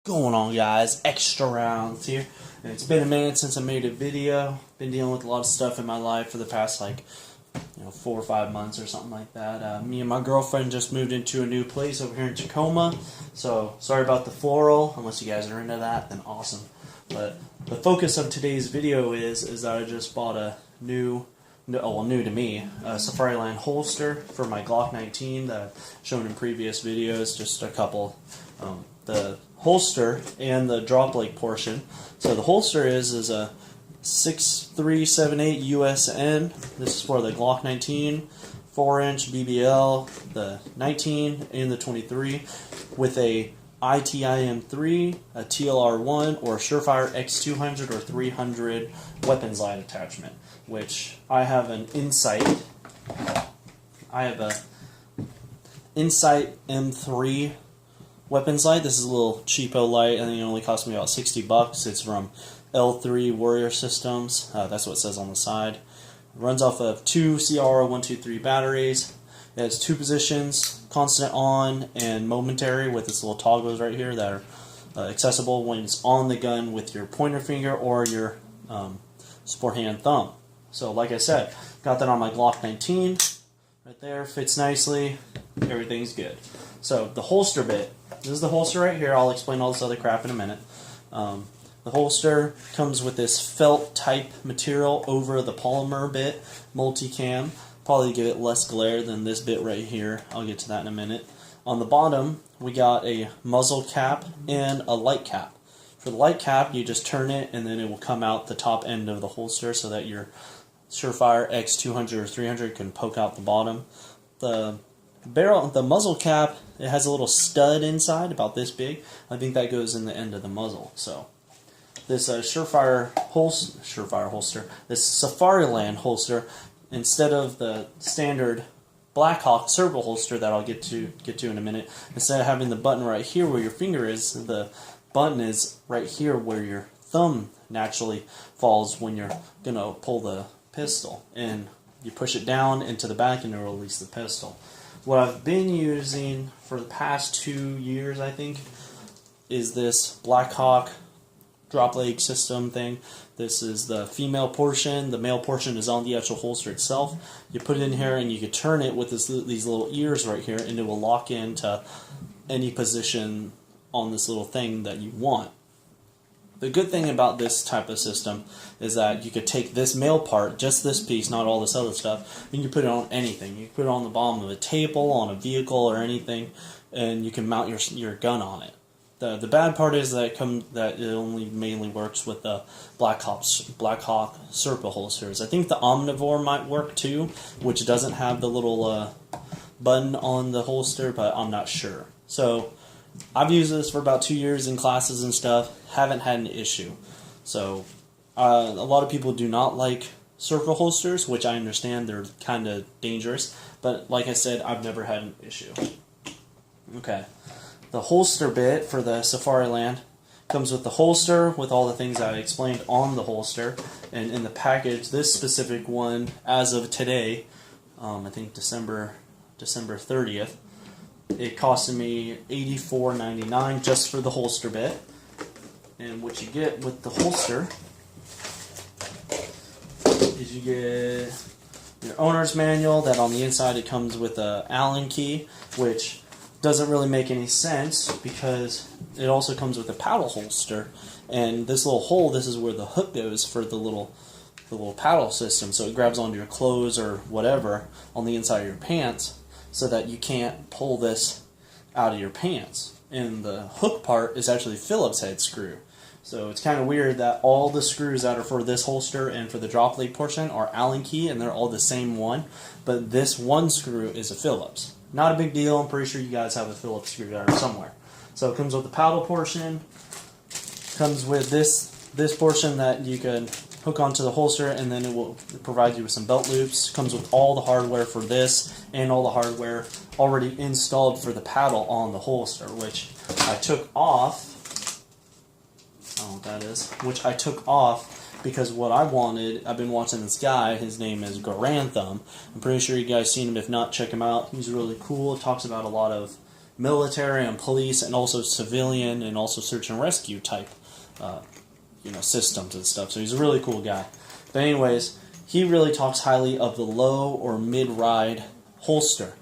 Going on, guys? Extra rounds here. And it's been a minute since I made a video. Been dealing with a lot of stuff in my life for the past 4 or 5 months or something like that. Me and my girlfriend just moved into a new place over here in Tacoma, so sorry about the floral. Unless you guys are into that, then awesome. But the focus of today's video is that I just bought a new to me, SafariLand holster for my Glock 19 that I've shown in previous videos. Just a couple. The holster and the drop leg portion. So the holster is a 6378 USN. This is for the Glock 19, 4-inch BBL, the 19 and the 23, with a ITIM3, a TLR1, or a Surefire X200 or 300 weapons line attachment. Which I have an Insight. I have a Insight M3 weapons light. This is a little cheapo light. I think it only cost me about $60. It's from L3 Warrior Systems. That's what it says on the side. It runs off of 2 CR123 batteries. It has 2 positions, constant on and momentary, with its little toggles right here that are accessible when it's on the gun with your pointer finger or your sport hand thumb. So like I said, got that on my Glock 19. Right there, fits nicely. Everything's good. So the holster bit. This is the holster right here. I'll explain all this other crap in a minute. The holster comes with this felt type material over the polymer bit, multicam. Probably give it less glare than this bit right here. I'll get to that in a minute. On the bottom, we got a muzzle cap and a light cap. For the light cap, you just turn it and then it will come out the top end of the holster so that your Surefire X200 or 300 can poke out the bottom. The muzzle cap, it has a little stud inside about this big. I think that goes in the end of the muzzle. So this Surefire holster, this SafariLand holster, instead of the standard Blackhawk Servo holster that I'll get to in a minute, instead of having the button right here where your finger is, the button is right here where your thumb naturally falls when you're gonna pull the pistol, and you push it down into the back and it'll release the pistol. What I've been using for the past 2 years, I think, is this Blackhawk drop leg system thing. This is the female portion. The male portion is on the actual holster itself. You put it in here and you can turn it with these little ears right here, and it will lock into any position on this little thing that you want. The good thing about this type of system is that you could take this male part, just this piece, not all this other stuff, and you put it on anything. You can put it on the bottom of a table, on a vehicle, or anything, and you can mount your gun on it. The bad part is that it only mainly works with the Blackhawk Serpo holsters. I think the Omnivore might work too, which doesn't have the little button on the holster, but I'm not sure. So I've used this for about 2 years in classes and stuff. Haven't had an issue. So a lot of people do not like Serpo holsters, which I understand they're kind of dangerous. But like I said, I've never had an issue. Okay. The holster bit for the SafariLand comes with the holster with all the things I explained on the holster. And in the package, this specific one, as of today, I think December 30th, it costed me $84.99 just for the holster bit. And what you get with the holster is you get your owner's manual. That on the inside it comes with a Allen key, which doesn't really make any sense because it also comes with a paddle holster. And this little hole, this is where the hook goes for the little paddle system. So it grabs onto your clothes or whatever on the inside of your pants, so that you can't pull this out of your pants. And the hook part is actually Phillips head screw. So it's kind of weird that all the screws that are for this holster and for the drop leg portion are Allen key, and they're all the same one, but this one screw is a Phillips. Not a big deal. I'm pretty sure you guys have a Phillips screwdriver somewhere. So it comes with the paddle portion, comes with this portion that you can hook onto the holster, and then it will provide you with some belt loops. Comes with all the hardware for this and all the hardware already installed for the paddle on the holster, which I took off. I don't know what that is. Which I took off because what I wanted, I've been watching this guy, his name is Garantham. I'm pretty sure you guys seen him. If not, check him out. He's really cool. Talks about a lot of military and police and also civilian and also search and rescue type systems and stuff. So he's a really cool guy. But anyways, he really talks highly of the low or mid-ride holster.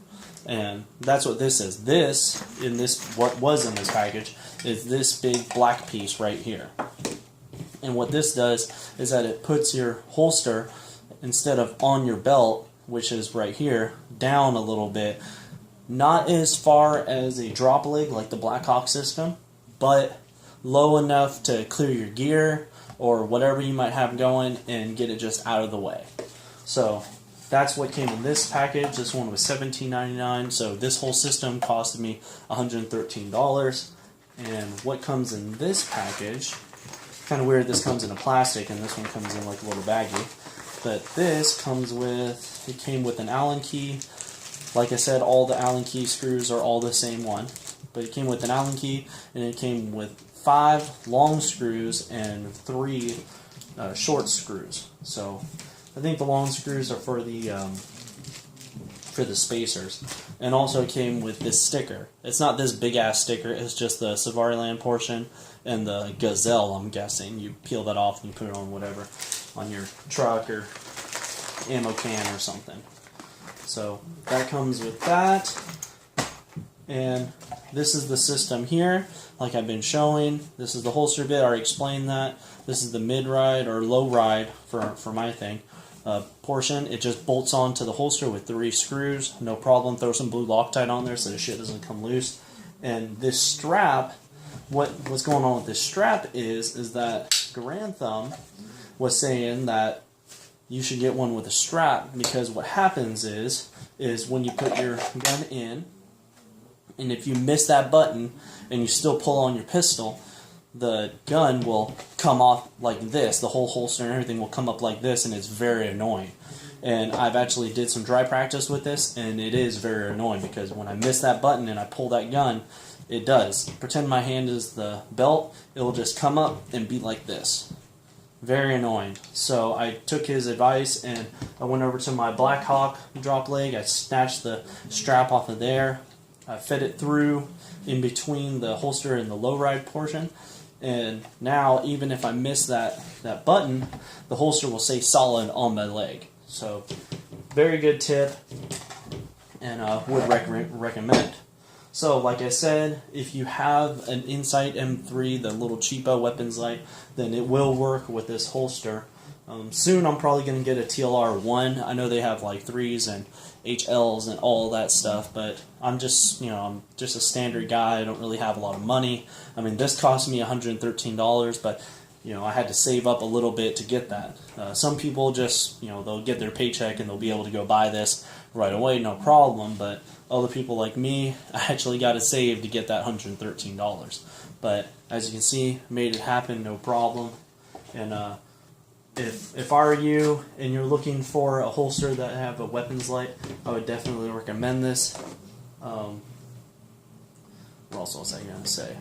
And that's what this is. What was in this package is this big black piece right here. And what this does is that it puts your holster, instead of on your belt, which is right here, down a little bit. Not as far as a drop leg like the Blackhawk system, but low enough to clear your gear or whatever you might have going and get it just out of the way. So that's what came in this package. This one was $17.99, so this whole system costed me $113. And what comes in this package, kind of weird, this comes in a plastic and this one comes in like a little baggie. But this comes with, it came with an Allen key. Like I said, all the Allen key screws are all the same one. But it came with an Allen key, and it came with 5 long screws and 3 short screws. So I think the long screws are for the spacers. And also it came with this sticker. It's not this big ass sticker, it's just the SafariLand portion and the Gazelle, I'm guessing. You peel that off and you put it on whatever, on your truck or ammo can or something. So that comes with that. And this is the system here, like I've been showing. This is the holster bit, I already explained that. This is the mid-ride or low-ride for my thing portion. It just bolts onto the holster with 3 screws, no problem. Throw some blue Loctite on there so the shit doesn't come loose. And this strap, what's going on with this strap is that Grantham was saying that you should get one with a strap, because what happens is when you put your gun in, and if you miss that button and you still pull on your pistol, the gun will come off like this. The whole holster and everything will come up like this, and it's very annoying. And I've actually did some dry practice with this, and it is very annoying because when I miss that button and I pull that gun, it does. Pretend my hand is the belt, it will just come up and be like this. Very annoying. So I took his advice and I went over to my Blackhawk drop leg. I snatched the strap off of there. I fed it through in between the holster and the low ride portion. And now, even if I miss that button, the holster will stay solid on my leg. So, very good tip, and would recommend. So, like I said, if you have an Insight M3, the little cheapo weapons light, then it will work with this holster. Soon I'm probably going to get a TLR1. I know they have like 3s and HLs and all that stuff, but I'm just a standard guy. I don't really have a lot of money. I mean, this cost me $113, but I had to save up a little bit to get that. Some people just, they'll get their paycheck and they'll be able to go buy this right away, no problem, but other people like me, I actually got to save to get that $113. But as you can see, made it happen, no problem. And if I were you and you're looking for a holster that have a weapons light, I would definitely recommend this. What else was I going to say?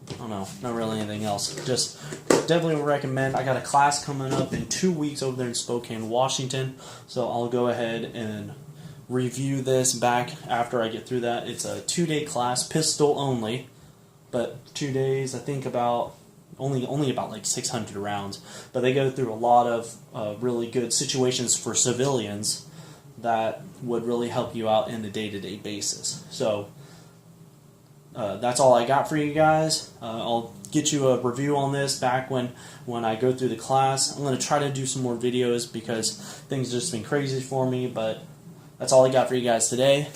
I don't know, not really anything else. Just definitely would recommend. I got a class coming up in 2 weeks over there in Spokane, Washington, so I'll go ahead and review this back after I get through that. It's a 2-day class, pistol only, but 2 days, I think about only about like 600 rounds, but they go through a lot of really good situations for civilians that would really help you out in the day-to-day basis. So that's all I got for you guys. I'll get you a review on this back when I go through the class. I'm going to try to do some more videos because things have just been crazy for me, but that's all I got for you guys today,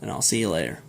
and I'll see you later.